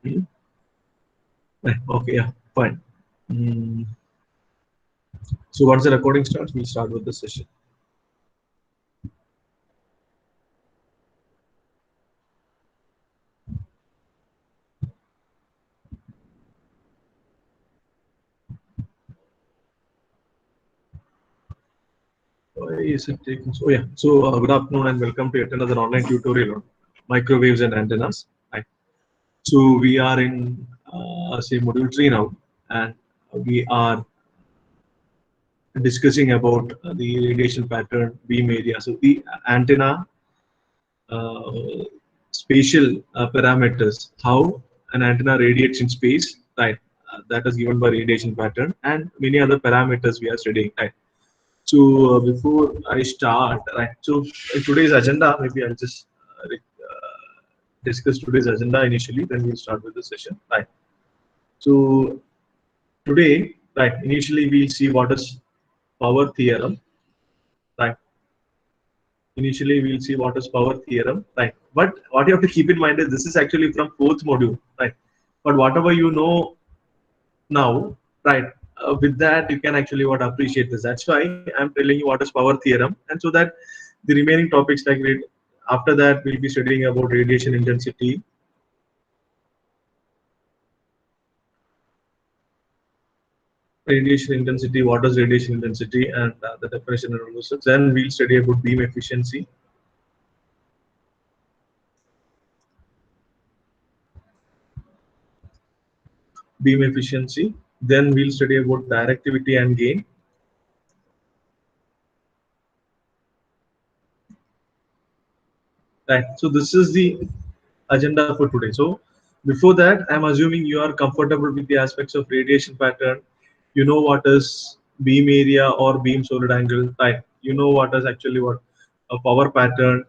Hmm? Okay, yeah, fine. Mm. So once the recording starts, we'll start with the session. Why is it taking so? Yeah. So good afternoon and welcome to yet another online tutorial on microwaves and antennas. Hi. So we are in say module 3 now, and we are discussing about the radiation pattern, beam area. So the antenna uh, spatial parameters, how an antenna radiates in space, right? That is given by radiation pattern and many other parameters we are studying, right? So before I start, right? So in today's agenda, maybe I'll just discuss today's agenda initially, then we'll start with the session, right? So today, right? Initially, we'll see what is power theorem, right? Initially, we'll see what is power theorem, right? But what you have to keep in mind is this is actually from fourth module, right? But whatever you know now, right? With that, you can actually what appreciate this. That's why I'm telling you what is power theorem, and so that the remaining topics like after that we'll be studying about radiation intensity, what is radiation intensity, and the definition and all those stuff. Then we'll study about beam efficiency, Then we'll study about directivity and gain. Right. So this is the agenda for today. So before that, I'm assuming you are comfortable with the aspects of radiation pattern. You know what is beam area or beam solid angle. Right. You know what is actually what a power pattern.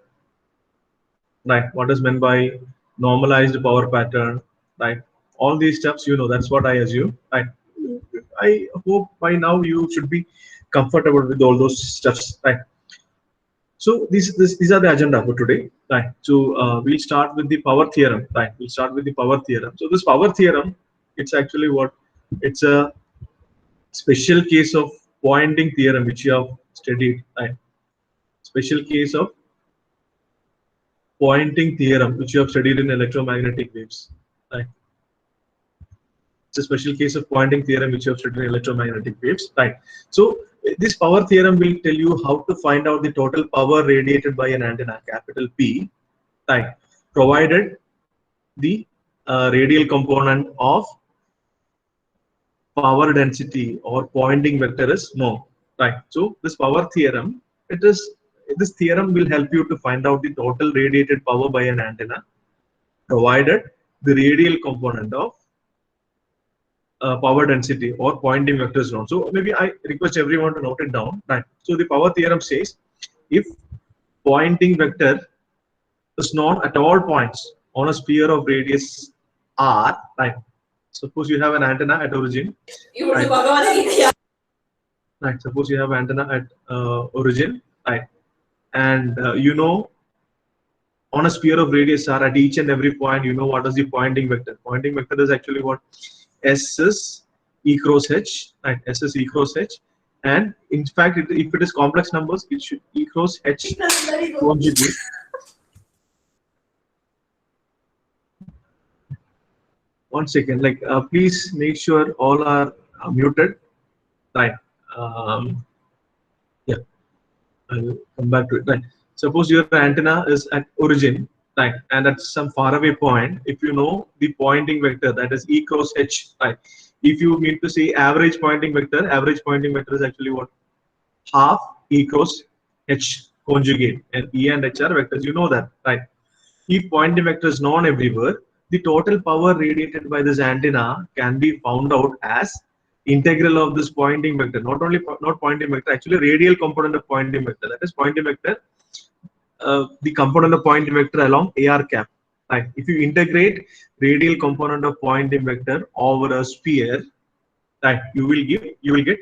Right. What is meant by normalized power pattern. Right. All these steps, you know, that's what I assume. Right. I hope by now you should be comfortable with all those steps. Right. So these are the agenda for today, right? So we'll start with the power theorem, right? We'll start with the power theorem. So this power theorem, it's actually what? It's a special case of Poynting theorem which you have studied, right? Special case of Poynting theorem which you have studied in electromagnetic waves, right? It's a special case of Poynting theorem which you have studied in electromagnetic waves, right? So this power theorem will tell you how to find out the total power radiated by an antenna, capital P, right? Provided the radial component of power density or Poynting vector is known, right? So this power theorem, this theorem will help you to find out the total radiated power by an antenna, provided the radial component of power density or Poynting vector is known. So maybe I request everyone to note it down, right? So the power theorem says if Poynting vector is known at all points on a sphere of radius r, right? Suppose you have an antenna at origin. Right. Right. Suppose you have antenna at origin, right? And you know on a sphere of radius r at each and every point, you know what is the Poynting vector. Poynting vector is actually what S is E cross H, right? S is E cross H, and in fact, if it is complex numbers, it should E cross H conjugate. One second, like please make sure all are muted, right? Um, yeah. I'll come back to it. Right. Suppose your antenna is at origin, right, and at some faraway point, if you know the Poynting vector, that is E cross H, right. If you mean to say average Poynting vector is actually what? Half E cross H conjugate, and E and H are vectors. You know that, right? If Poynting vector is known everywhere, the total power radiated by this antenna can be found out as integral of this Poynting vector, not Poynting vector, actually radial component of Poynting vector. That is Poynting vector, the component of Poynting vector along AR cap. Right. If you integrate radial component of Poynting vector over a sphere, right, you will get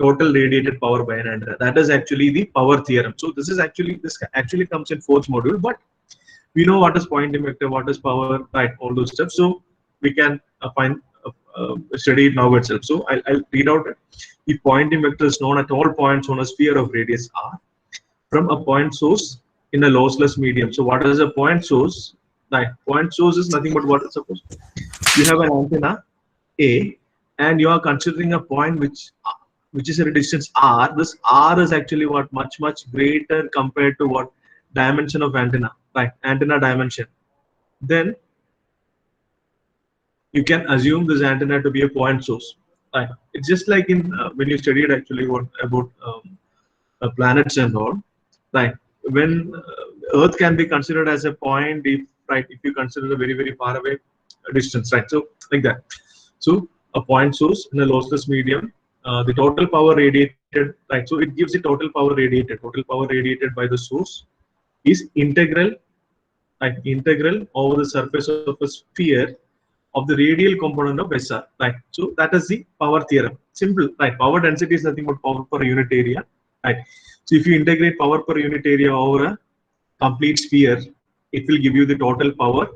total radiated power by an antenna. That is actually the power theorem. So this actually comes in fourth module, but we know what is Poynting vector, what is power, right, all those stuff. So we can study it now itself. So I'll read out it. If Poynting vector is known at all points on a sphere of radius r from a point source in a lossless medium. So what is a point source? Right, point source is nothing but what? Suppose you have an antenna A and you are considering a point which is at a distance r. This r is actually what? Much greater compared to what? Dimension of antenna, right? Antenna dimension. Then you can assume this antenna to be a point source, right? It's just like in when you studied actually what about planets and all, right? When Earth can be considered as a point if, right, if you consider a very far away distance, right? So like that. So a point source in a lossless medium, the total power radiated, right? So it gives the total power radiated. Total power radiated by the source is integral, right? Integral over the surface of a sphere of the radial component of SR, right? So that is the power theorem. Simple, right? Power density is nothing but power per unit area, right? So if you integrate power per unit area over a complete sphere, it will give you the total power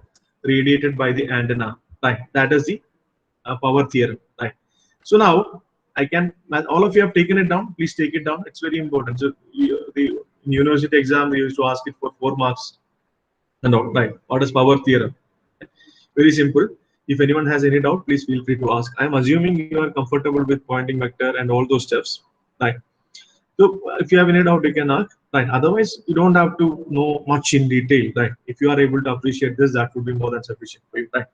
radiated by the antenna, right? That is the power theorem, right? So now I can, all of you have taken it down. Please take it down. It's very important. So the university exam they used to ask it for 4 marks and all, right? What is power theorem? Very simple. If anyone has any doubt, please feel free to ask. I'm assuming you are comfortable with Poynting vector and all those steps, right? So if you have any doubt, you can ask, right? Otherwise, you don't have to know much in detail, right? If you are able to appreciate this, that would be more than sufficient for you, right?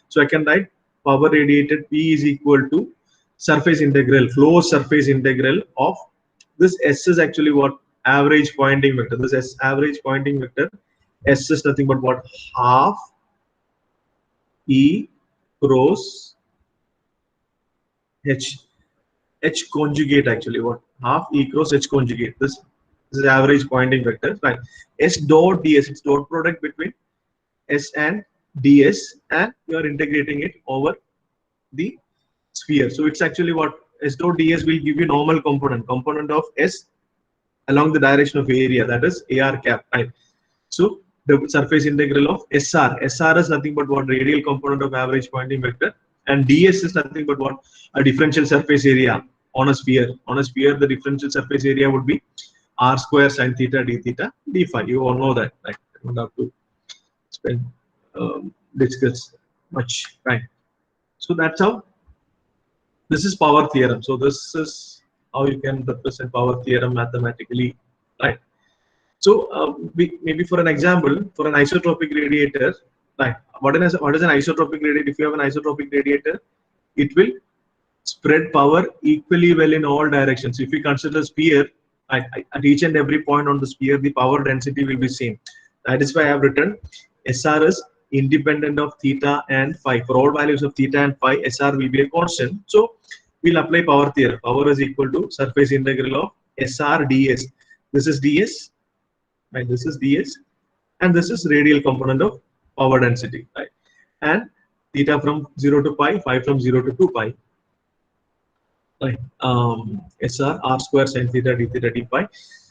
So I can write power radiated P is equal to surface integral, flow surface integral of this S is actually what? Average Poynting vector. This S average Poynting vector, S is nothing but what? Half E cross H conjugate actually what? Half E cross H conjugate. This is average Poynting vector, right? S dot ds, it's dot product between S and ds, and you are integrating it over the sphere. So it's actually what? S dot ds will give you normal component of S along the direction of area, that is AR cap, right? So the surface integral of SR. SR is nothing but what? Radial component of average Poynting vector, and ds is nothing but what? A differential surface area on a sphere. On a sphere, the differential surface area would be r square sine theta d theta d phi. You all know that, right? I don't have to spend discuss much time. So that's how. This is power theorem. So this is how you can represent power theorem mathematically, right? So maybe for an example, for an isotropic radiator, right? What is an isotropic radiator? If you have an isotropic radiator, it will spread power equally well in all directions. If you consider a sphere, at each and every point on the sphere, the power density will be same. That is why I have written SR is independent of theta and phi. For all values of theta and phi, SR will be a constant. So we'll apply power theorem. Power is equal to surface integral of SR ds. This is ds, right? This is ds, and this is radial component of power density, right? And theta from 0 to pi, phi from 0 to 2 pi, right? SR r square sin theta d theta d phi.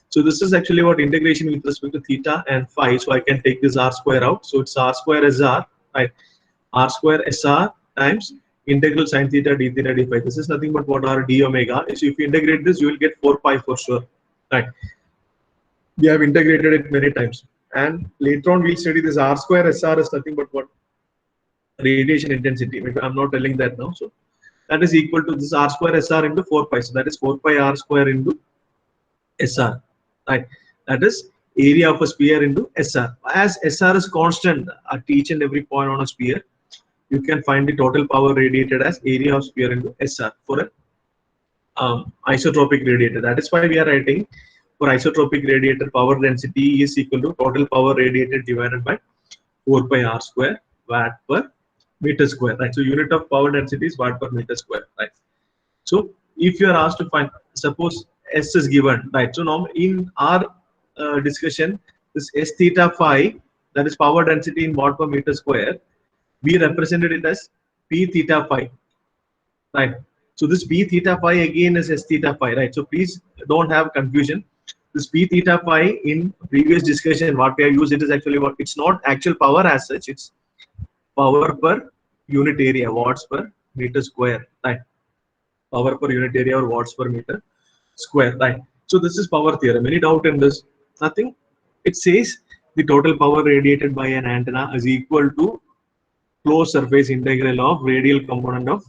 So this is actually what integration with respect to theta and phi. So I can take this r square out. So it's r square SR, right? R square SR times integral sin theta d theta d phi. This is nothing but what? R d omega. So if you integrate this, you will get 4 pi for sure, right? We have integrated it many times, and later on we'll study this r square SR is nothing but what? Radiation intensity. Maybe I'm not telling that now. So that is equal to this r square SR into 4 pi. So that is 4 pi r square into SR, right? That is area of a sphere into SR. As SR is constant at each and every point on a sphere, you can find the total power radiated as area of sphere into SR for an isotropic radiator. That is why we are writing for isotropic radiator power density is equal to total power radiated divided by 4 pi r square watt per meter square, right? So unit of power density is watt per meter square, right? So if you are asked to find, suppose S is given, right? So now in our discussion, this S theta phi, that is power density in watt per meter square, we represented it as P theta phi, right? So this P theta phi again is S theta phi, right? So please don't have confusion. This P theta phi in previous discussion, what we have used, it is actually what? It's not actual power as such, it's power per unit area, watts per meter square, right? Power per unit area or watts per meter square, right? So this is power theorem. Any doubt in this? Nothing. It says the total power radiated by an antenna is equal to closed surface integral of radial component of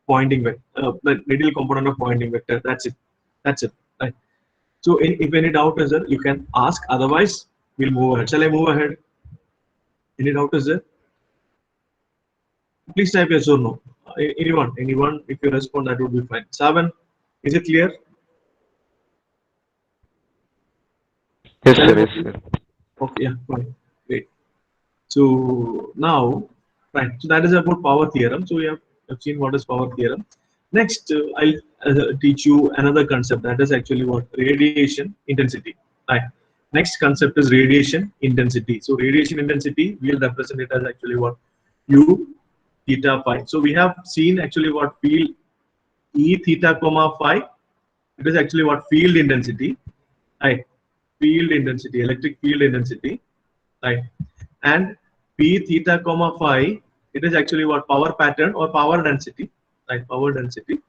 pointing vector, the radial component of pointing vector. That's it. That's it. Right. So if any doubt is there, you can ask. Otherwise, we'll move ahead. Shall I move ahead? Any doubt is there? Please type yes or no. Anyone. If you respond, that would be fine. 7. Is it clear? Yes, sir. Yes, sir. Okay, yeah, fine. Great. So now, right. So that is about power theorem. So we have seen what is power theorem. Next, I'll teach you another concept. That is actually what radiation intensity. Right. Next concept is radiation intensity. So radiation intensity, we'll represent it as actually what U theta phi. So we have seen actually what field E theta comma phi. It is actually what field intensity. Right. Field intensity, electric field intensity. Right. And P theta comma phi, it is actually what power pattern or power density. Right. Power density.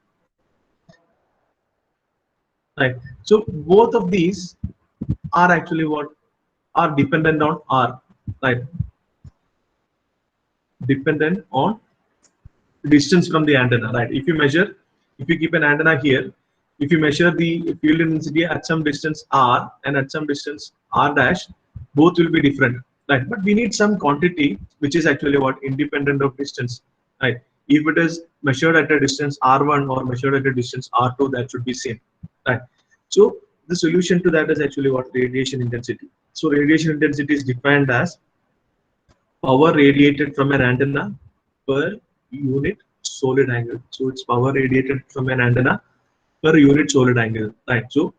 Right. So both of these are actually what are dependent on R. Right. Dependent on distance from the antenna, right? If you keep an antenna here, if you measure the field intensity at some distance r and at some distance r dash, both will be different, right? But we need some quantity which is actually what independent of distance, right? If it is measured at a distance r1 or measured at a distance r2, that should be same, right? So the solution to that is actually what radiation intensity. So radiation intensity is defined as power radiated from an antenna per unit solid angle. So it's power radiated from an antenna per unit solid angle, right? So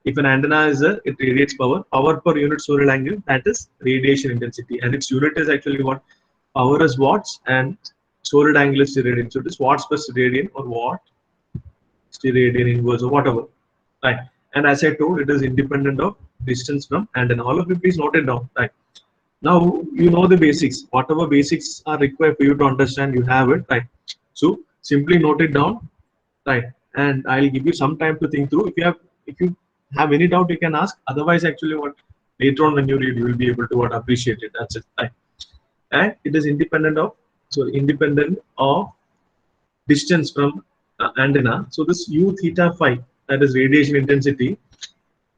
if an antenna is a, it radiates power per unit solid angle, that is radiation intensity, and its unit is actually what power is watts and solid angle is steradian. So it is watts per steradian or watt steradian inverse or whatever, right? And as I told, it is independent of distance from antenna. All of you please note it down, right? Now you know the basics. Whatever basics are required for you to understand, you have it, right? So simply note it down, right? And I'll give you some time to think through. If you have any doubt, you can ask. Otherwise, actually, what later on when you read, you will be able to what appreciate it. That's it, right? And it is independent of distance from antenna. So this U theta phi, that is radiation intensity,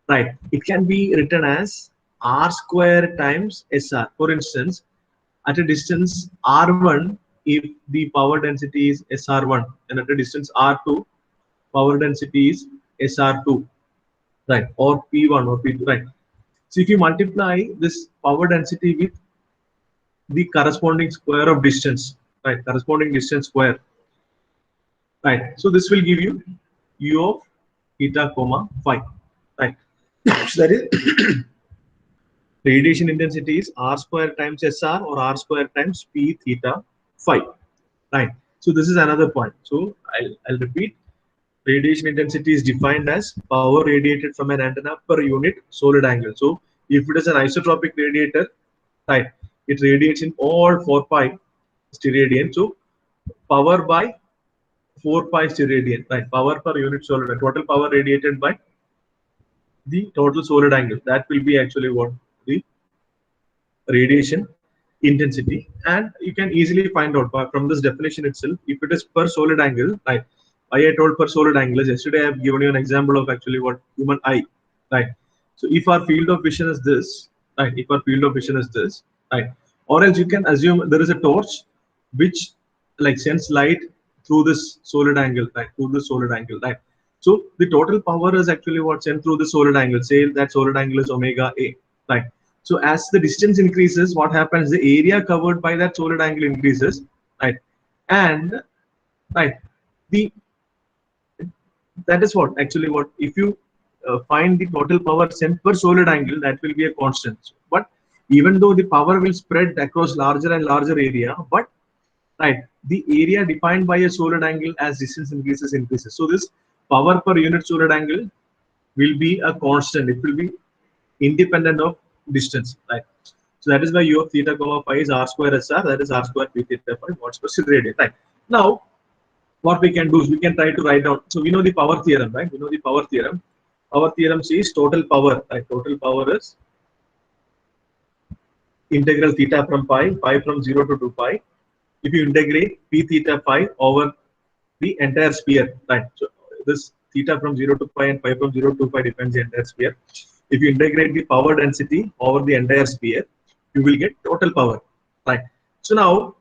right? It can be written as R square times SR. For instance, at a distance R1, if the power density is SR1, and at a distance R2, power density is SR2, right? Or P1 or P2, right? So if you multiply this power density with the corresponding square of distance, right? Corresponding distance square, right? So this will give you U of theta comma phi, right? So that is radiation intensity is R square times SR or R square times P theta phi, right? So this is another point. So I'll repeat. Radiation intensity is defined as power radiated from an antenna per unit solid angle. So if it is an isotropic radiator, right, it radiates in all 4 pi steradian. So power by 4 pi steradian, right? Power per unit solid, total power radiated by the total solid angle. That will be actually what the radiation intensity, and you can easily find out from this definition itself if it is per solid angle, right? Why I told per solid angle is yesterday I have given you an example of actually what human eye, right? So if our field of vision is this, right? If our field of vision is this, right? Or else you can assume there is a torch which like sends light through this solid angle, right? Through the solid angle, right? So the total power is actually what sent through the solid angle. Say that solid angle is omega A, right? So as the distance increases, what happens? The area covered by that solid angle increases, right? And right, the that is what actually what if you find the total power sent per solid angle, that will be a constant. But even though the power will spread across larger and larger area, but right, the area defined by a solid angle as distance increases. So this power per unit solid angle will be a constant. It will be independent of distance, right? So that is why u of theta comma phi is r square SR, that is r square p theta phi watts per radian. Right. Now, what we can do is we can try to write down. So we know the power theorem, right? We know the power theorem. Power theorem says total power. Right? Total power is integral theta from pi from 0 to 2 pi. If you integrate p theta phi over the entire sphere, right? So this theta from 0 to pi and pi from 0 to pi depends the entire sphere. If you integrate the power density over the entire sphere, you will get total power, right? So now,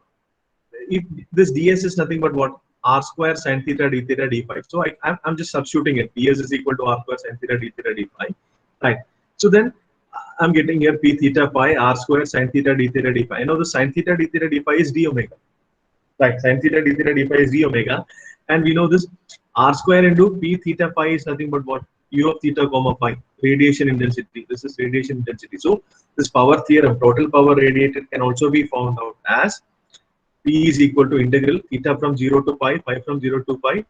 if this ds is nothing but what? R square sin theta d theta d phi. So I'm just substituting it. ds is equal to r square sin theta d theta d phi, right? So then I'm getting here p theta pi r square sin theta d theta d phi. I know the sin theta d theta d phi is d omega, right? Sin theta d theta d phi is d omega, and we know this r square into p theta phi is nothing but what? U of theta comma phi, radiation intensity. This is radiation intensity. So this power theorem, total power radiated, can also be found out as P is equal to integral theta from 0 to pi, pi from 0 to pi,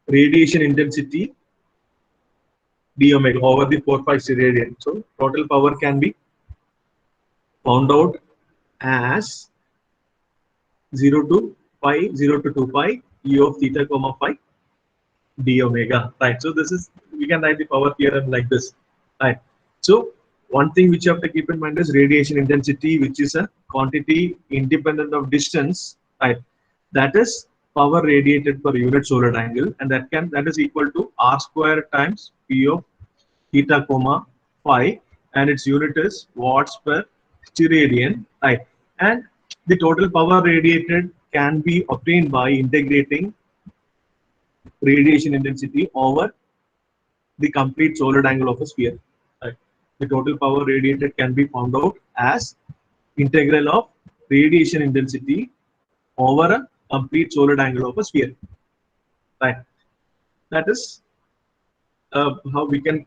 radiation intensity d omega over the 4 pi radian. So total power can be found out as 0 to pi, 0 to 2 pi, u of theta comma phi d omega, right? So this is, we can write the power theorem like this, right? So one thing which you have to keep in mind is radiation intensity, which is a quantity independent of distance, right? That is power radiated per unit solar angle, and that is equal to r square times p of theta comma phi, and its unit is watts per steradian, right? And the total power radiated can be obtained by integrating radiation intensity over the complete solar angle of a sphere. Right? The total power radiated can be found out as integral of radiation intensity over a complete solar angle of a sphere. Right? That is how we can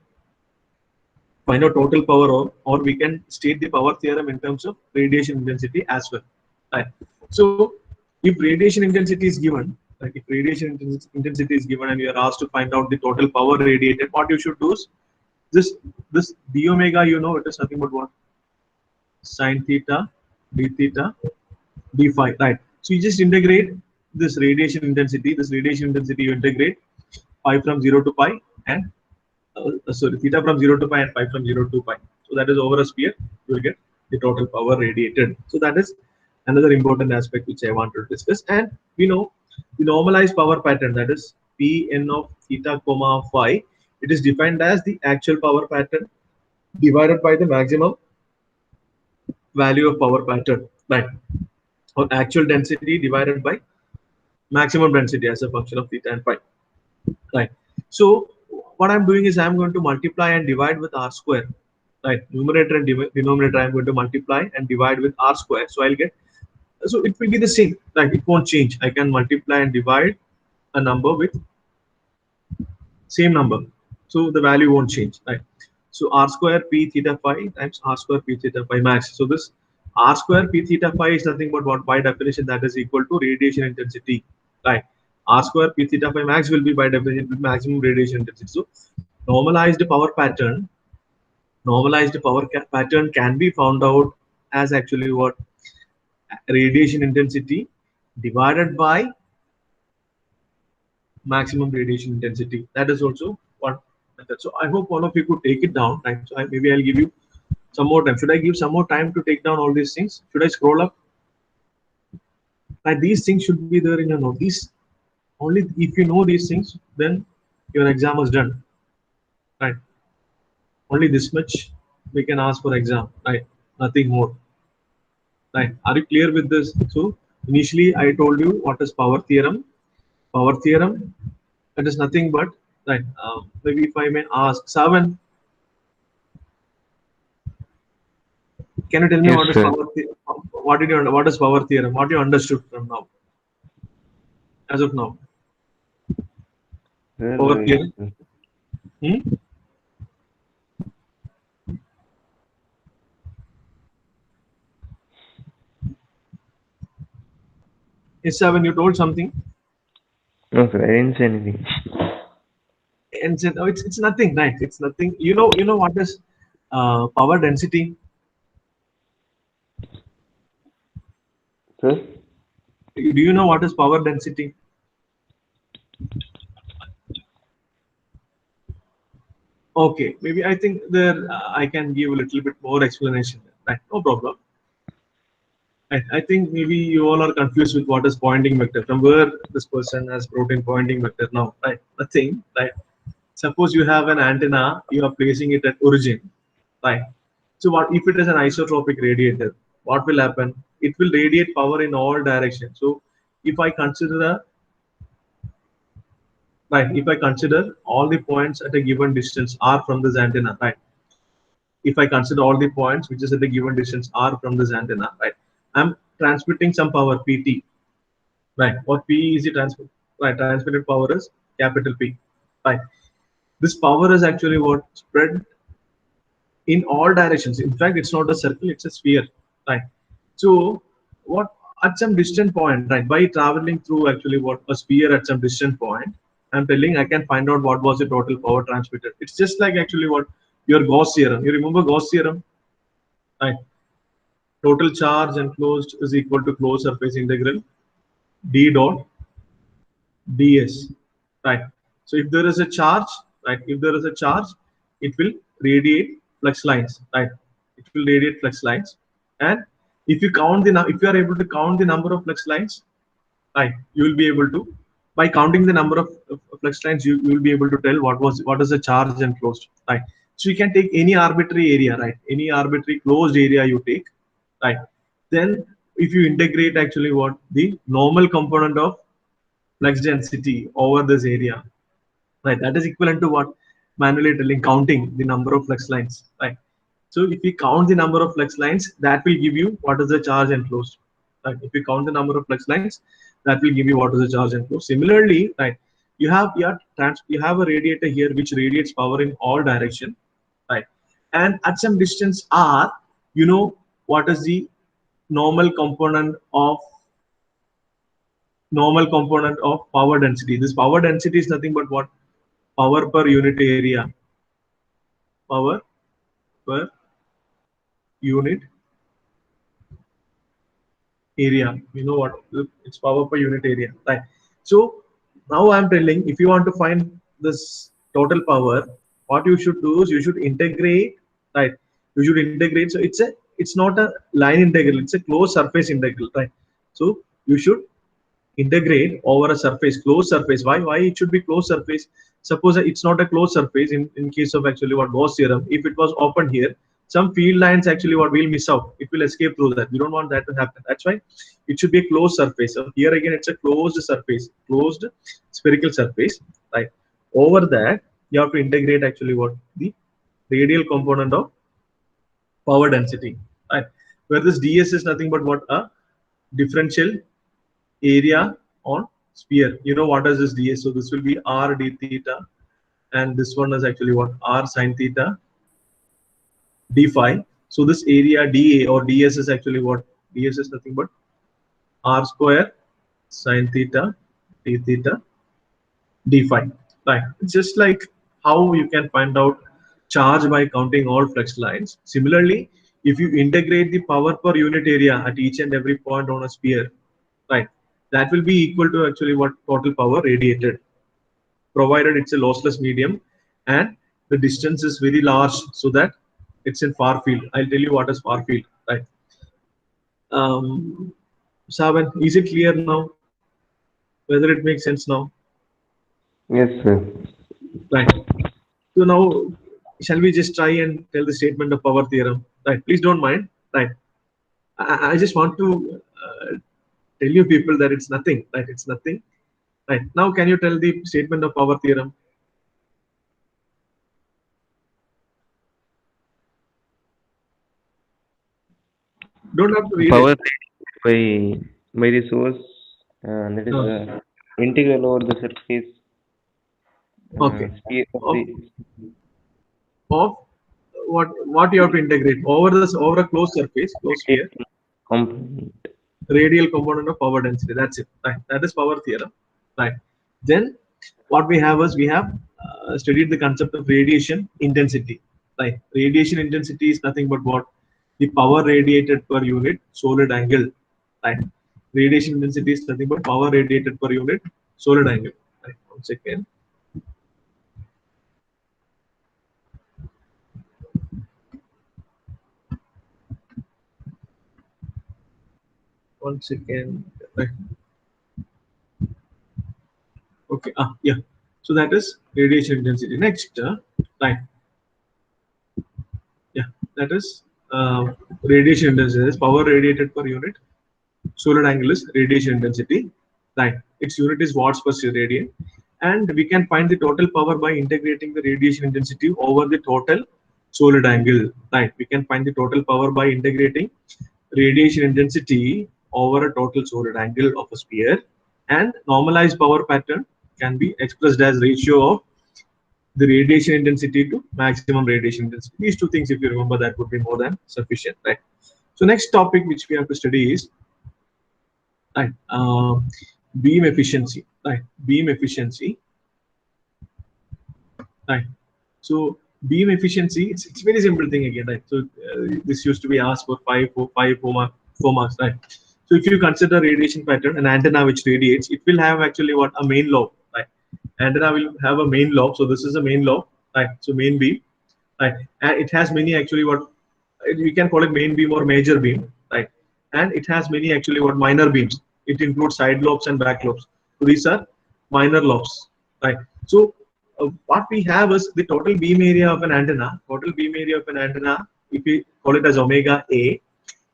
find out total power, or we can state the power theorem in terms of radiation intensity as well. Right? So if radiation intensity is given, like if radiation intensity is given and you are asked to find out the total power radiated, what you should do is this d omega, you know, it is nothing but what? Sin theta d phi, right? So you just integrate this radiation intensity. This radiation intensity you integrate pi from 0 to pi, and sorry, theta from 0 to pi and pi from 0 to pi. So that is over a sphere. You will get the total power radiated. So that is another important aspect which I want to discuss. And we know the normalized power pattern, that is Pn of theta comma phi. It is defined as the actual power pattern divided by the maximum value of power pattern, right? Or actual density divided by maximum density as a function of theta and phi, right? So what I'm doing is I'm going to multiply and divide with r square, right? Numerator and denominator I'm going to multiply and divide with r square. So I'll get, so it will be the same, like it won't change. I can multiply and divide a number with same number, so the value won't change, right? So r square p theta phi times r square p theta phi max. So this r square p theta phi is nothing but what? By definition, that is equal to radiation intensity, right? R square p theta phi max will be by definition maximum radiation intensity. So normalized power pattern, pattern can be found out as actually what? Radiation intensity divided by maximum radiation intensity. That is also one method. So I hope all of you could take it down, right? So maybe I'll give you some more time. Should I give some more time to take down all these things? Should I scroll up? Right, these things should be there in your note. These, only if you know these things, then your exam is done. Right? Only this much we can ask for exam. Right? Nothing more. Right? Are you clear with this? So initially I told you what is power theorem. Power theorem, that is nothing but, right? Maybe if I may ask, Savan, can you tell me Yes, what is sir. power theorem? What is power theorem? What you understood from now, as of now? Power Sir, theorem. Hmm? Yes, Savan, you told something no, sir, I didn't say anything. and said, "Oh, it's nothing, right? It's nothing." You know what is power density? Do you know what is power density? Okay, maybe I think there I can give a little bit more explanation. Right, no problem. I think maybe you all are confused with what is Poynting vector. From where this person has brought in Poynting vector now, right? Nothing, right? Suppose you have an antenna, you are placing it at origin, right? So what if it is an isotropic radiator? What will happen? It will radiate power in all directions. So if I consider if I consider all the points at a given distance are from this antenna, right? If I consider all the points which is at a given distance are from this antenna, right? I'm transmitting some power PT, right? What P is the transmit, right? Transmitted power is capital P, right? This power is actually what spread in all directions. In fact, it's not a circle, it's a sphere, right? So what at some distant point, right? By traveling through actually what a sphere at some distant point, I'm telling I can find out what was the total power transmitted. It's just like actually what your Gauss theorem. You remember Gauss theorem, right? Total charge enclosed is equal to closed surface integral d dot ds, right? So if there is a charge, right? If there is a charge, it will radiate flux lines, right? It will radiate flux lines, and if you count the if you are able to count the number of flux lines, right? You will be able to, by counting the number of flux lines, you will be able to tell what is the charge enclosed, right? So you can take any arbitrary area, right? Any arbitrary closed area you take, right? Then if you integrate actually what the normal component of flux density over this area, right? That is equivalent to what manually telling counting the number of flux lines, right? So if we count the number of flux lines, that will give you what is the charge enclosed, right? If you count the number of flux lines, that will give you what is the charge enclosed. Similarly, right? You have a radiator here which radiates power in all direction, right? And at some distance r, you know what is the normal component of power density. This power density is nothing but what? Power per unit area. Power per unit area. You know what? It's power per unit area, right? So now I'm telling, if you want to find this total power, what you should do is you should integrate, right? You should integrate. So it's not a line integral, it's a closed surface integral, right? So you should integrate over a surface, closed surface. Why it should be closed surface? Suppose it's not a closed surface in case of actually what Gauss theorem. If it was open here, some field lines actually what will miss out. It will escape through that. We don't want that to happen. That's why it should be a closed surface. So here again, it's a closed surface, closed spherical surface, right? Over that, you have to integrate actually what the radial component of power density, right? Where this ds is nothing but what a differential area on sphere. You know what is this ds? So this will be r d theta, and this one is actually what? R sine theta d phi. So this area dA or ds is actually what? ds is nothing but r square sine theta d theta d phi. Right. It's just like how you can find out charge by counting all flux lines. Similarly, if you integrate the power per unit area at each and every point on a sphere, right, that will be equal to actually what total power radiated, provided it's a lossless medium and the distance is very large, so that it's in far field. I'll tell you what is far field, right? Savan, is it clear now? Whether it makes sense now? Yes, sir. Right. So now, shall we just try and tell the statement of power theorem? Right. Please don't mind. Right. I just want to tell you people that it's nothing. Right. It's nothing. Right. Now, can you tell the statement of power theorem? Don't have to read Power it. by the source, that is No. integral over the surface Okay. sphere of Of, the of what you have to integrate over a closed surface, closed sphere, component. radial component of power density. That's it. Right. That is power theorem. Right. Then what we have is we have studied the concept of radiation intensity. Right. Radiation intensity is nothing but what? The power radiated per unit solid angle. Right. Radiation intensity is nothing but power radiated per unit solid angle. Right, 1 second. One second. Right. Okay. Yeah. So that is radiation intensity. Next, right. Yeah, that is radiation intensity. That is power radiated per unit solid angle is radiation intensity. Right. Its unit is watts per radian, and we can find the total power by integrating the radiation intensity over the total solid angle. Right. We can find the total power by integrating radiation intensity over a total solid angle of a sphere, and normalized power pattern can be expressed as ratio of the radiation intensity to maximum radiation intensity. These two things, if you remember, that would be more than sufficient, right? So next topic which we have to study is right, beam efficiency, right? Beam efficiency, right? So beam efficiency, it's very simple thing again, right? So this used to be asked for 4 marks, right? So if you consider radiation pattern, an antenna which radiates, it will have actually what, a main lobe, right? Antenna will have a main lobe. So this is a main lobe, right? So main beam, right? And it has many actually what we can call it main beam or major beam, right? And it has many actually what minor beams. It includes side lobes and back lobes. So these are minor lobes, right? So what we have is the total beam area of an antenna. Total beam area of an antenna, if we call it as omega A,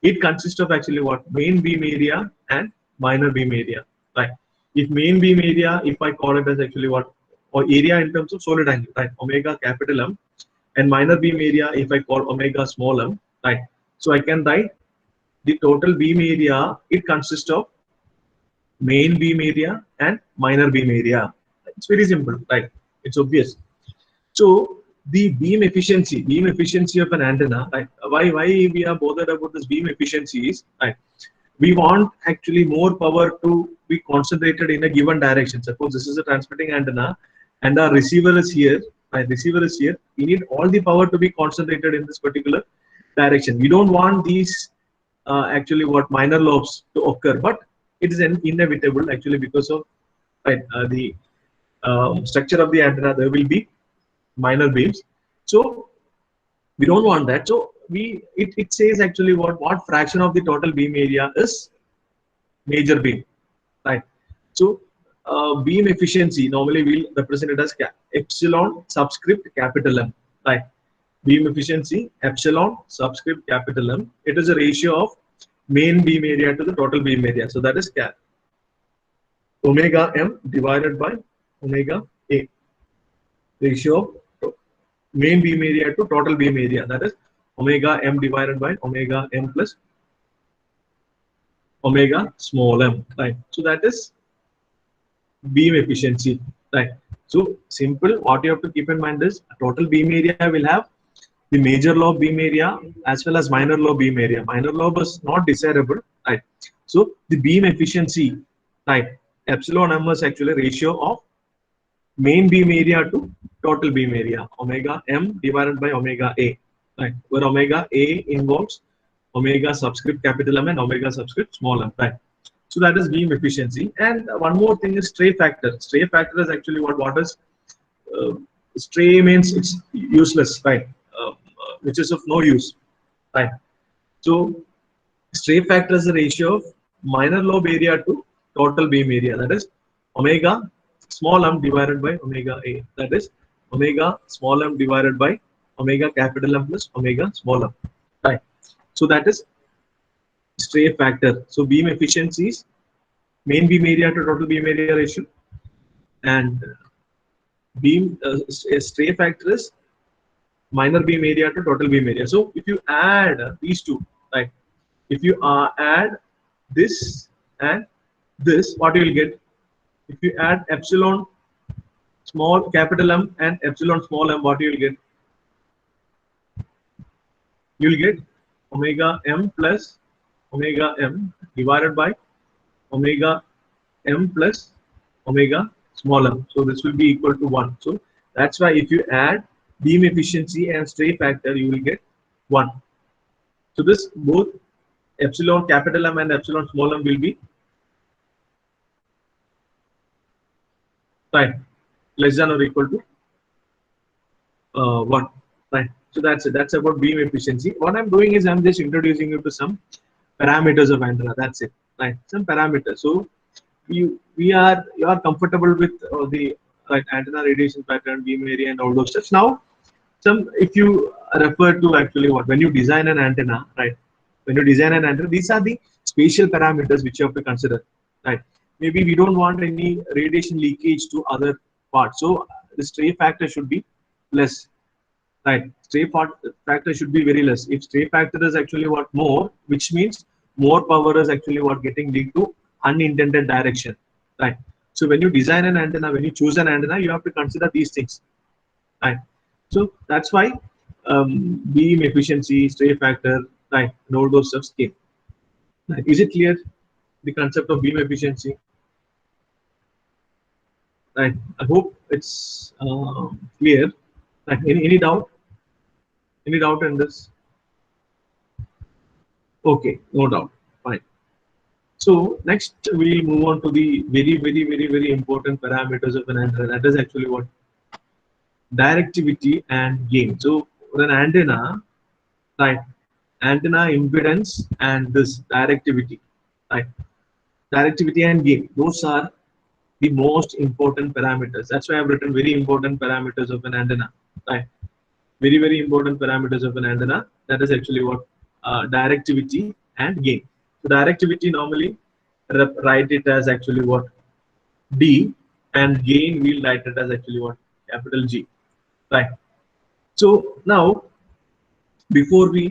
it consists of actually what, main beam area and minor beam area, right? If main beam area, if I call it as actually what, or area in terms of solid angle, right, omega capital M, and minor beam area if I call omega small m, right? So I can write the total beam area, it consists of main beam area and minor beam area. It's very simple, right? It's obvious. So the beam efficiency of an antenna, right? Why we are bothered about this beam efficiency is, right? We want actually more power to be concentrated in a given direction. Suppose this is a transmitting antenna and our receiver is here, right? Receiver is here. We need all the power to be concentrated in this particular direction. We don't want these actually what minor lobes to occur, but it is inevitable actually because of, right, the structure of the antenna. There will be minor beams, so we don't want that. So it says actually what fraction of the total beam area is major beam, right? So beam efficiency normally we'll represent it as epsilon subscript capital M, right? Beam efficiency epsilon subscript capital M. It is a ratio of main beam area to the total beam area. So that is omega M divided by omega A, ratio of main beam area to total beam area. That is omega M divided by omega M plus omega small m, right? So that is beam efficiency, right? So simple, what you have to keep in mind is total beam area will have the major lobe beam area as well as minor lobe beam area. Minor lobe is not desirable, right? So the beam efficiency, right, epsilon m is actually ratio of main beam area to total beam area, omega m divided by omega A, right? Where omega A involves omega subscript capital M and omega subscript small m, right? So that is beam efficiency. And one more thing is stray factor. Stray factor is actually what is stray means it's useless, right? Which is of no use, right? So stray factor is the ratio of minor lobe area to total beam area. That is omega small m divided by omega A. That is omega small m divided by omega capital M plus omega small m, right? So that is stray factor. So beam efficiency is main beam area to total beam area ratio, and beam stray factor is minor beam area to total beam area. So if you add these two, right? If you add this and this, what you will get? If you add epsilon small capital M and epsilon small m, what you will get? You will get omega m plus omega m divided by omega m plus omega small m. So this will be equal to 1. So that's why if you add beam efficiency and stray factor, you will get 1. So this both epsilon capital M and epsilon small m will be right, less than or equal to 1, right? So that's it. That's about beam efficiency. What I'm doing is I'm just introducing you to some parameters of antenna. That's it, right? Some parameters. So you are comfortable with the right antenna radiation pattern, beam area, and all those stuff. Now, some if you refer to actually what when you design an antenna, right? When you design an antenna, these are the spatial parameters which you have to consider, right? Maybe we don't want any radiation leakage to other parts, so the stray factor should be less, right? Factor should be very less. If stray factor is actually what more, which means more power is actually what getting leaked to unintended direction, right? So when you design an antenna, when you choose an antenna, you have to consider these things, right? So that's why beam efficiency, stray factor, right, and all those stuff came. Right. Is it clear the concept of beam efficiency? Right. I hope it's clear. Right. Any doubt? Any doubt in this? Okay, no doubt. Fine. So next we move on to the very important parameters of an antenna. That is actually what directivity and gain. So for an antenna, right, antenna impedance and this directivity, right, directivity and gain. Those are the most important parameters. That's why I've written very important parameters of an antenna, right? Very important parameters of an antenna. That is actually what directivity and gain. So directivity normally write it as actually what D, and gain we'll write it as actually what capital G, right? So now before we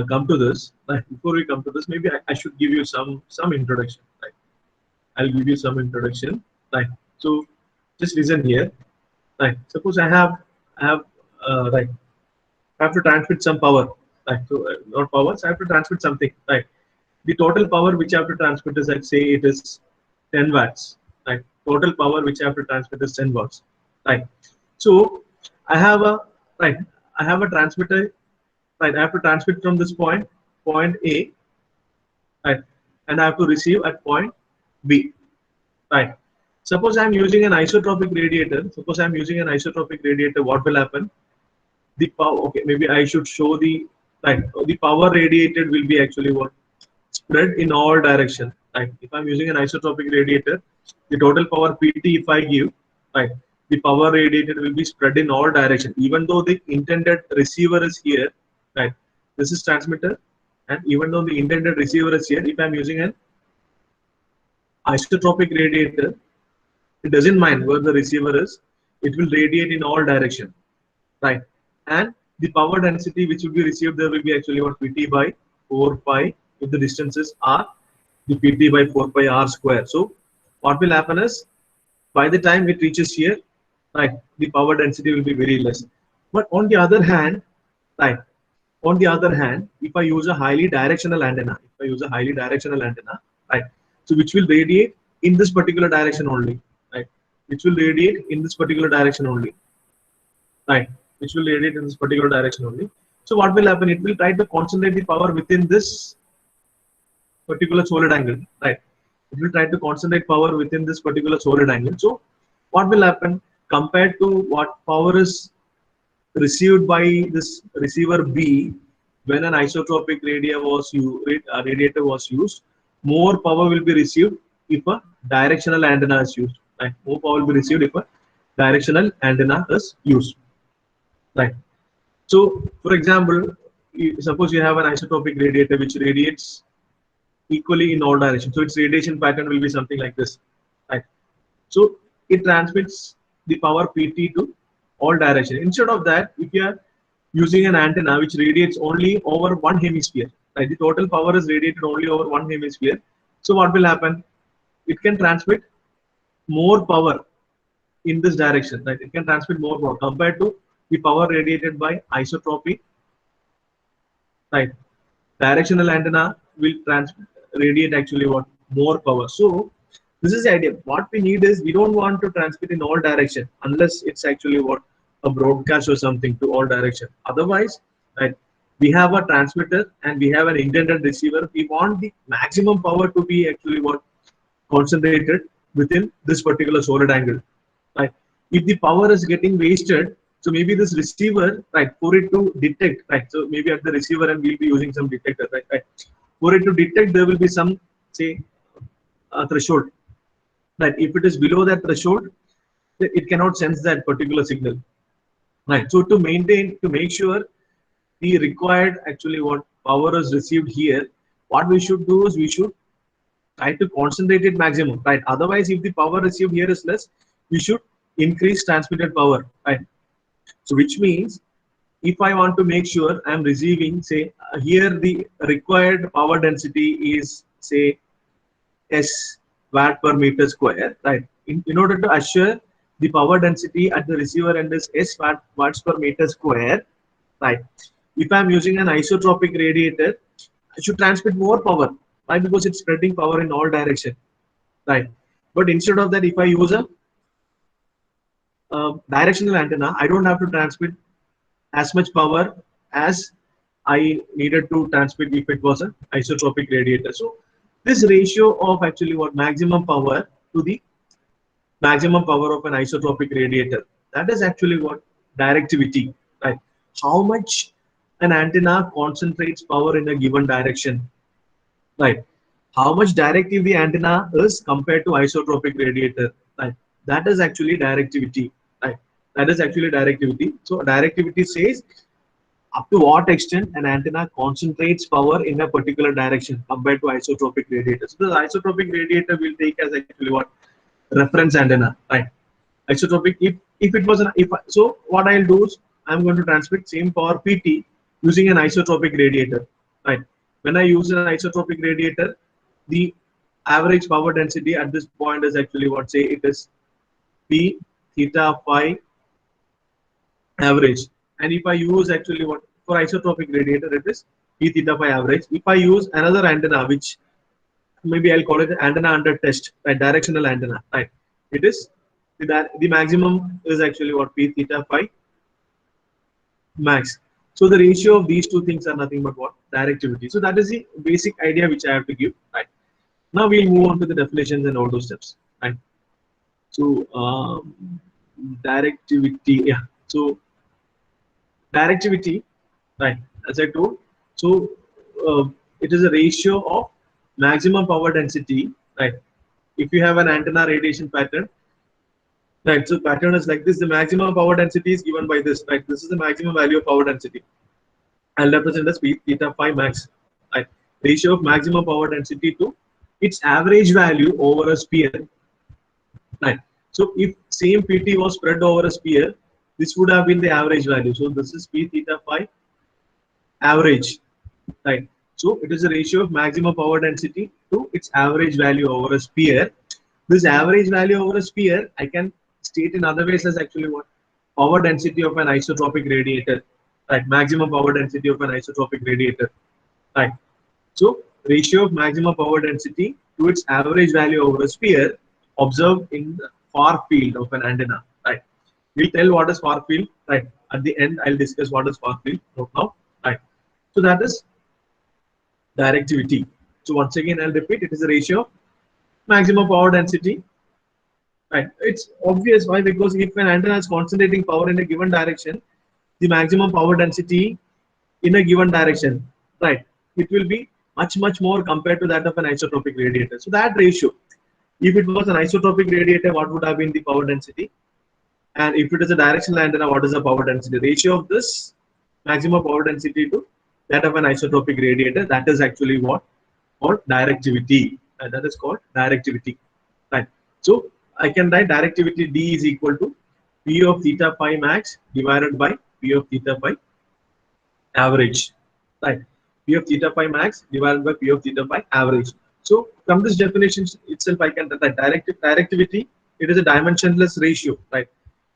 come to this, right, maybe I should give you some introduction, right? I'll give you some introduction, right? So just listen here, right? Suppose I have right, I have to transmit some power, right? So not power, so I have to transmit something, right? The total power which I have to transmit is, let's say it is 10 watts, right? Total power which I have to transmit is 10 watts, right? So I have a right, I have a transmitter, right? I have to transmit from this point A, right? And I have to receive at point B, right? Suppose I'm using an isotropic radiator. Suppose I'm using an isotropic radiator. What will happen? The power. Okay, maybe I should show the right. The power radiated will be actually what spread in all direction. Right. If I'm using an isotropic radiator, the total power PT if I give, right, the power radiated will be spread in all direction. Even though the intended receiver is here, right. This is transmitter, and even though the intended receiver is here, if I'm using an isotropic radiator, it doesn't mind where the receiver is. It will radiate in all direction, right? And the power density which will be received there will be actually what PT by 4 pi. If the distances are the PT by 4 pi r square. So what will happen is by the time it reaches here, right, the power density will be very less. But on the other hand, right, on the other hand, if I use a highly directional antenna, right, so which will radiate in this particular direction only, right, which will radiate in this particular direction only, right, which will radiate in this particular direction only. So what will happen? It will try to concentrate the power within this particular solid angle, right? It will try to concentrate power within this particular solid angle. So what will happen compared to what power is received by this receiver B when an isotropic radiator was used, more power will be received if a directional antenna is used, right? More power will be received if a directional antenna is used, right? So for example, suppose you have an isotropic radiator which radiates equally in all directions. So its radiation pattern will be something like this, right? So it transmits the power PT to all directions. Instead of that, if you are using an antenna which radiates only over one hemisphere, right? The total power is radiated only over one hemisphere. So what will happen? It can transmit more power in this direction, right? It can transmit more power compared to the power radiated by isotropic, right? Directional antenna will radiate actually what more power. So this is the idea. What we need is we don't want to transmit in all direction unless it's actually what a broadcast or something to all direction. Otherwise, right, we have a transmitter and we have an intended receiver. We want the maximum power to be actually what concentrated within this particular solid angle. right? If the power is getting wasted, so maybe this receiver, right, for it to detect, right? So maybe at the receiver and we'll be using some detector, right? Right. For it to detect, there will be some, say, threshold, right? If it is below that threshold, it cannot sense that particular signal, right? So to maintain, to make sure the required actually what power is received here, what we should do is we should try to concentrate it maximum, right? Otherwise, if the power received here is less, we should increase transmitted power, right? So which means if I want to make sure I'm receiving, say, here the required power density is, say, S watt per meter square, right? In order to assure the power density at the receiver end is S watts per meter square, right? If I'm using an isotropic radiator, I should transmit more power, right? Because it's spreading power in all direction, right? But instead of that, if I use a directional antenna, I don't have to transmit as much power as I needed to transmit if it was an isotropic radiator. So this ratio of actually what maximum power to the maximum power of an isotropic radiator, that is actually what directivity, right? How much an antenna concentrates power in a given direction, right? How much directive the antenna is compared to isotropic radiator, right? That is actually directivity, right? That is actually directivity. So directivity says up to what extent an antenna concentrates power in a particular direction compared to isotropic radiator. So the isotropic radiator will take as actually what reference antenna, right? Isotropic, if it was an so what I'll do is I'm going to transmit same power PT using an isotropic radiator, right? When I use an isotropic radiator, the average power density at this point is actually what, say it is P theta phi average. And if I use actually what for isotropic radiator, it is P theta phi average. If I use another antenna, which maybe I'll call it antenna under test, right? Directional antenna, right? It is the maximum is actually what P theta phi max. So the ratio of these two things are nothing but what directivity. So that is the basic idea which I have to give, right? Now we'll move on to the definitions and all those steps, right? So directivity, yeah. So directivity, right? As I told, so it is a ratio of maximum power density, right? If you have an antenna radiation pattern, right? So pattern is like this. The maximum power density is given by this, right? This is the maximum value of power density. I'll represent as P theta phi max, right? Ratio of maximum power density to its average value over a sphere, right? So if same PT was spread over a sphere, this would have been the average value. So this is P theta phi average, right? So it is a ratio of maximum power density to its average value over a sphere. This average value over a sphere, I can state in other ways as actually what power density of an isotropic radiator, right? Maximum power density of an isotropic radiator, right? So ratio of maximum power density to its average value over a sphere observed in the far field of an antenna, right? We'll tell what is far field, right? At the end, I'll discuss what is far field now, right? So that is directivity. So once again, I'll repeat, it is a ratio of maximum power density, right? It's obvious why, because if an antenna is concentrating power in a given direction, the maximum power density in a given direction, right? It will be much more compared to that of an isotropic radiator. So that ratio, if it was an isotropic radiator, what would have been the power density? And if it is a directional antenna, what is the power density? Ratio of this maximum power density to that of an isotropic radiator, that is actually what called directivity. That is called directivity, right? So I can write directivity D is equal to P of theta phi max divided by P of theta phi average, right? P of theta phi max divided by P of theta phi average. So from this definition itself, I can write directivity. It is a dimensionless ratio, right?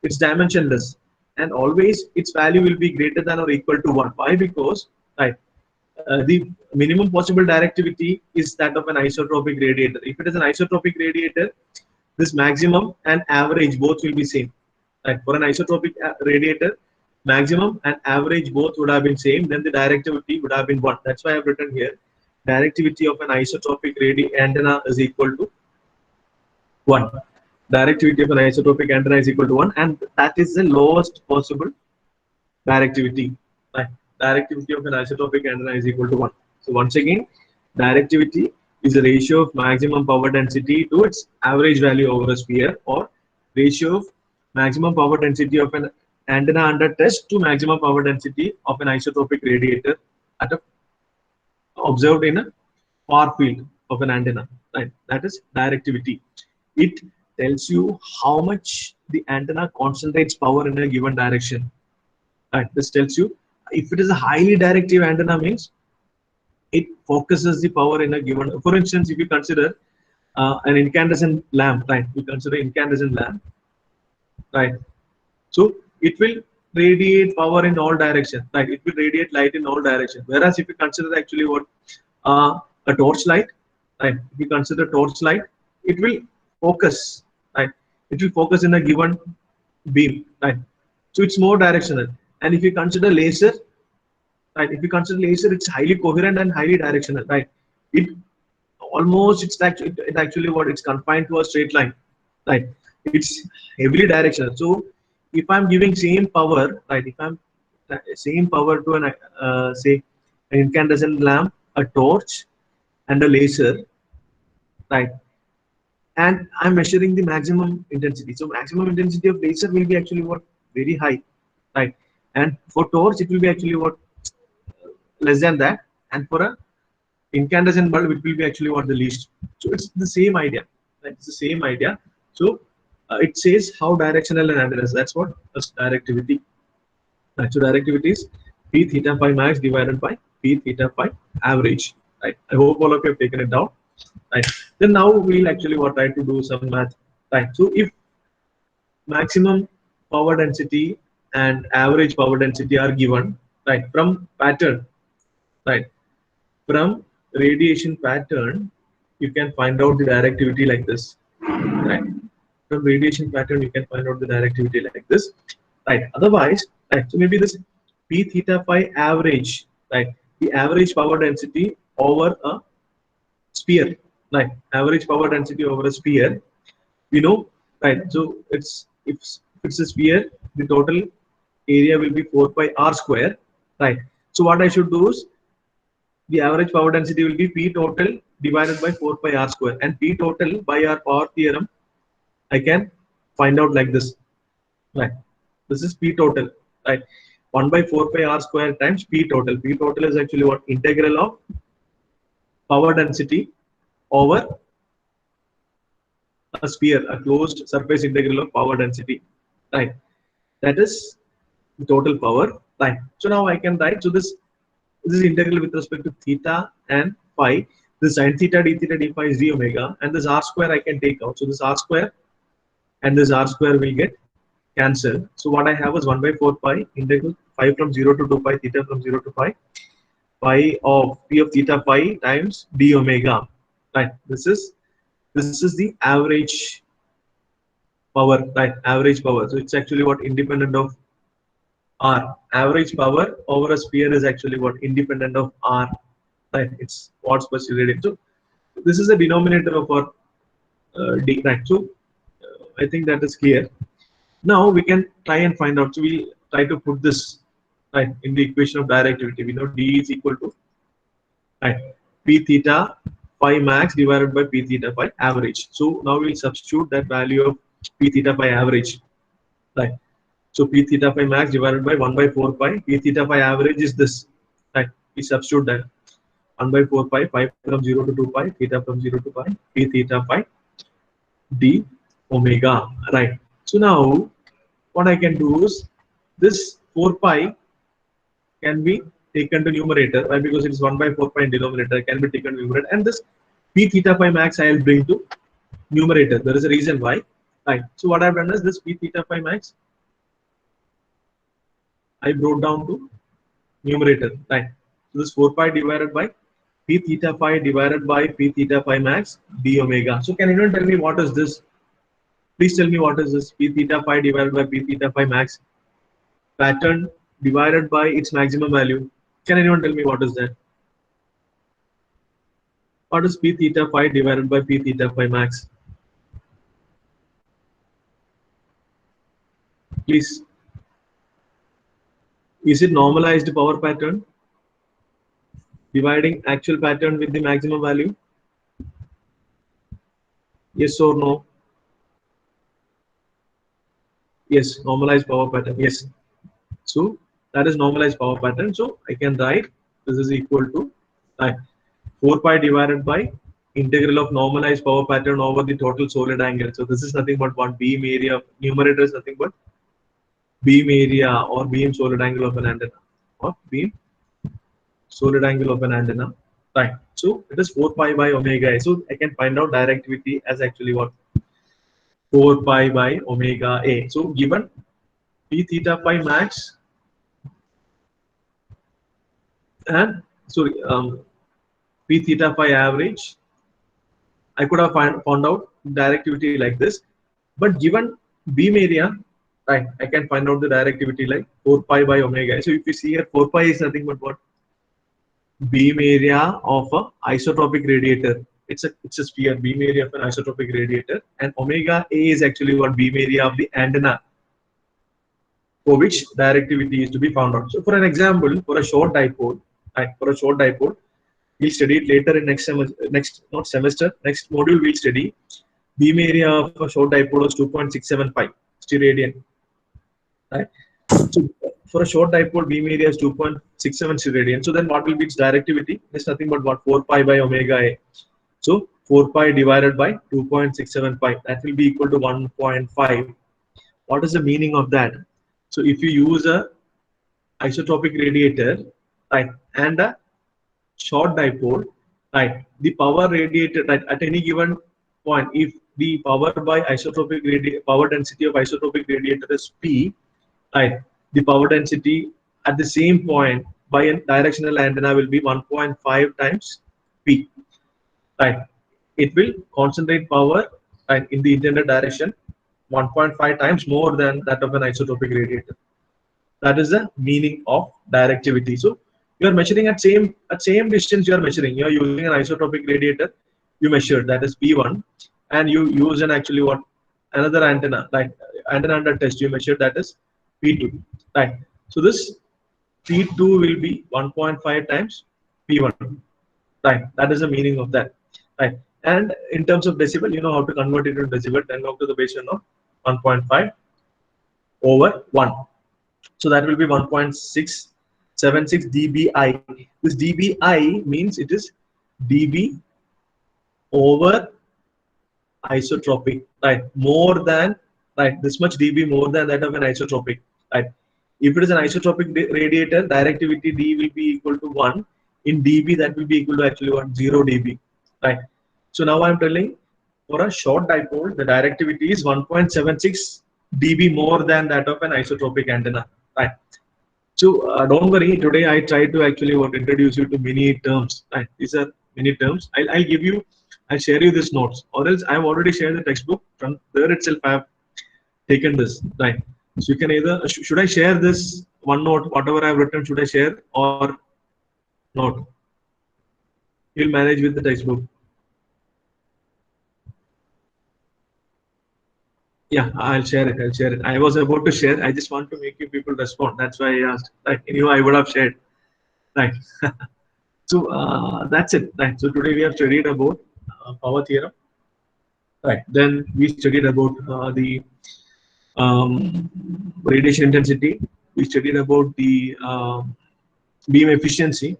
It's dimensionless, and always its value will be greater than or equal to 1. Why? Because, right, the minimum possible directivity is that of an isotropic radiator. If it is an isotropic radiator, this maximum and average both will be same. Right? For an isotropic radiator, maximum and average both would have been same. Then the directivity would have been 1. That's why I've written here directivity of an isotropic antenna is equal to 1. directivity of an isotropic antenna is equal to 1, and that is the lowest possible directivity. Right? Directivity of an isotropic antenna is equal to 1. So once again, directivity is the ratio of maximum power density to its average value over a sphere, or ratio of maximum power density of an antenna under test to maximum power density of an isotropic radiator at a observed in a far field of an antenna. Right? That is directivity. It tells you how much the antenna concentrates power in a given direction. Right? This tells you if it is a highly directive antenna, means it focuses the power in a given. For instance, if you consider an incandescent lamp, right? You consider incandescent lamp, right? So it will radiate power in all directions, right? It will radiate light in all directions. Whereas if you consider actually what a torch light, right? If you consider torch light, it will focus, right? It will focus in a given beam, right? So it's more directional. And if you consider laser, right? If you consider laser, it's highly coherent and highly directional, right? It almost it actually what it's confined to a straight line, right? It's heavily directional. So if I'm giving same power, right? If I'm same power to an say an incandescent lamp, a torch, and a laser, right? And I'm measuring the maximum intensity. So maximum intensity of laser will be actually what very high, right? And for torch, it will be actually what less than that, and for a incandescent bulb, it will be actually what the least. So it's the same idea. Right? It's the same idea. So it says how directional an antenna is. That's what directivity. Right? So directivity is P theta phi max divided by P theta phi average. Right? I hope all of you have taken it down. Right? Then now we'll actually what try to do some math. Right? So if maximum power density and average power density are given, right, from pattern, right, from radiation pattern, you can find out the directivity like this, right? From radiation pattern, you can find out the directivity like this, right? Otherwise, right, so maybe this P theta phi average, right, the average power density over a sphere, right? Average power density over a sphere, you know, right? So it's if it's a sphere, the total area will be 4 pi r square, right? So what I should do is the average power density will be P total divided by 4 pi r square, and P total by our power theorem I can find out like this, right? This is P total, right? 1 by 4 pi r square times P total. P total is actually what integral of power density over a sphere, a closed surface integral of power density, right? That is the total power, right? So now I can write, so this is integral with respect to theta and phi. This sin theta d theta d phi is d omega, and this r square I can take out. So this r square and this r square will get cancelled. So what I have is 1 by 4 pi integral phi from 0 to 2 pi theta from 0 to pi, pi of p of theta phi times d omega, right? This is the average power, right? Average power. So it's actually what independent of r. Average power over a sphere is actually what independent of r, right? It's watts per radian. So this is the denominator of our d, right? So I think that is clear. Now we can try and find out. So we try to put this right in the equation of directivity. We know d is equal to right p theta phi max divided by p theta phi average. So now we'll substitute that value of p theta phi average, right? So p theta phi max divided by 1 by 4 pi. P theta phi average is this, right? We substitute that 1 by 4 pi, pi from 0 to 2 pi, theta from 0 to pi, p theta phi d omega, right? So now what I can do is this 4 pi can be taken to numerator, right? Because it is 1 by 4 pi in denominator, can be taken to numerator, and this p theta phi max I will bring to numerator. There is a reason why, right? So what I've done is this p theta phi max I brought down to numerator, right? So this 4 pi divided by p theta phi divided by p theta phi max d omega. So can anyone tell me what is this? Please tell me what is this p theta phi divided by p theta phi max pattern divided by its maximum value. Can anyone tell me what is that? What is p theta phi divided by p theta phi max? please. Is it normalized power pattern? Dividing actual pattern with the maximum value? Yes or no? Yes, normalized power pattern. Yes. So that is normalized power pattern. So I can write this is equal to 4 pi divided by integral of normalized power pattern over the total solid angle. So this is nothing but what beam area. Numerator is nothing but beam area or beam solid angle of an antenna or beam solid angle of an antenna. Right. So it is 4 pi by omega a. So I can find out directivity as actually what 4 pi by omega a. So given p theta phi max and sorry p theta phi average, I could have found out directivity like this. But given beam area, right, I can find out the directivity like 4 pi by omega. So if you see here, 4 pi is nothing but what? Beam area of a isotropic radiator. It's a sphere, beam area of an isotropic radiator, and omega a is actually what beam area of the antenna for which directivity is to be found out. So for an example, for a short dipole, right, for a short dipole, we'll study it later in next semester, not semester, next module we'll study. Beam area of a short dipole is 2.67 pi steradian, right? So for a short dipole, beam area is 2.67 steradian. So then what will be its directivity? It's nothing but what 4 pi by omega a. So 4 pi divided by 2.67 pi, that will be equal to 1.5. What is the meaning of that? So if you use a isotropic radiator, right, and a short dipole, right, the power radiated right, at any given point, if the power by isotropic power density of isotropic radiator is P, right, the power density at the same point by a directional antenna will be 1.5 times P, right. It will concentrate power, right, in the intended direction 1.5 times more than that of an isotropic radiator. That is the meaning of directivity. So you are measuring at same distance you are measuring. You are using an isotropic radiator. You measure that is P1, and you use an actually what another antenna, like antenna under test. You measure that is P2, right? So this P2 will be 1.5 times P1, right? That is the meaning of that, right? And in terms of decibel, you know how to convert it to decibel. 10 log to the base 10 of 1.5 over 1. So that will be 1.676 dBi. This dBi means it is dB over isotropic, right? More than, right, this much dB more than that of an isotropic, right? If it is an isotropic radiator, directivity D will be equal to 1. In dB, that will be equal to actually what? 0 dB, right? So now I'm telling for a short dipole, the directivity is 1.76 dB more than that of an isotropic antenna, right? So don't worry. Today I try to actually what introduce you to many terms. Right? These are many terms. I'll give you. I'll share you this notes. Or else I've already shared the textbook. From there itself, I've taken this. Right. So you can either should I share this one note, whatever I've written, should I share or not? You'll manage with the textbook. Yeah, I'll share it. I'll share it. I was about to share. I just want to make you people respond. That's why I asked. Like, I would have shared. Right. So that's it. Right. So today we have studied about power theorem. Right. Then we studied about the radiation intensity. We studied about the beam efficiency.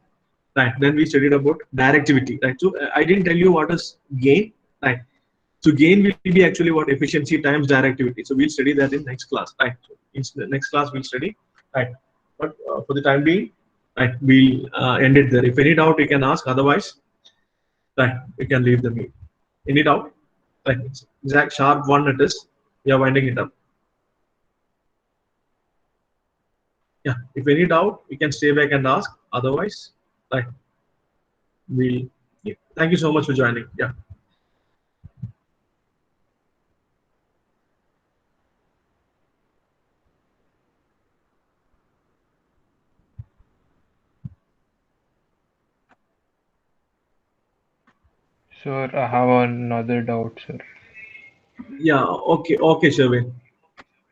Right. Then we studied about directivity. Right. So I didn't tell you what is gain. Right. So gain will be actually what efficiency times directivity. So we'll study that in next class. Right. So in the next class we'll study. Right. But for the time being, right, we'll end it there. If any doubt, you can ask. Otherwise, right, you can leave the meet. Any doubt? Right, it's exact sharp one it is. We are winding it up. Yeah. If any doubt, you can stay back and ask. Otherwise, right, we'll. Yeah. Thank you so much for joining. Yeah. Sir, I have another doubt, sir. Yeah. Okay. Okay, Sherwin.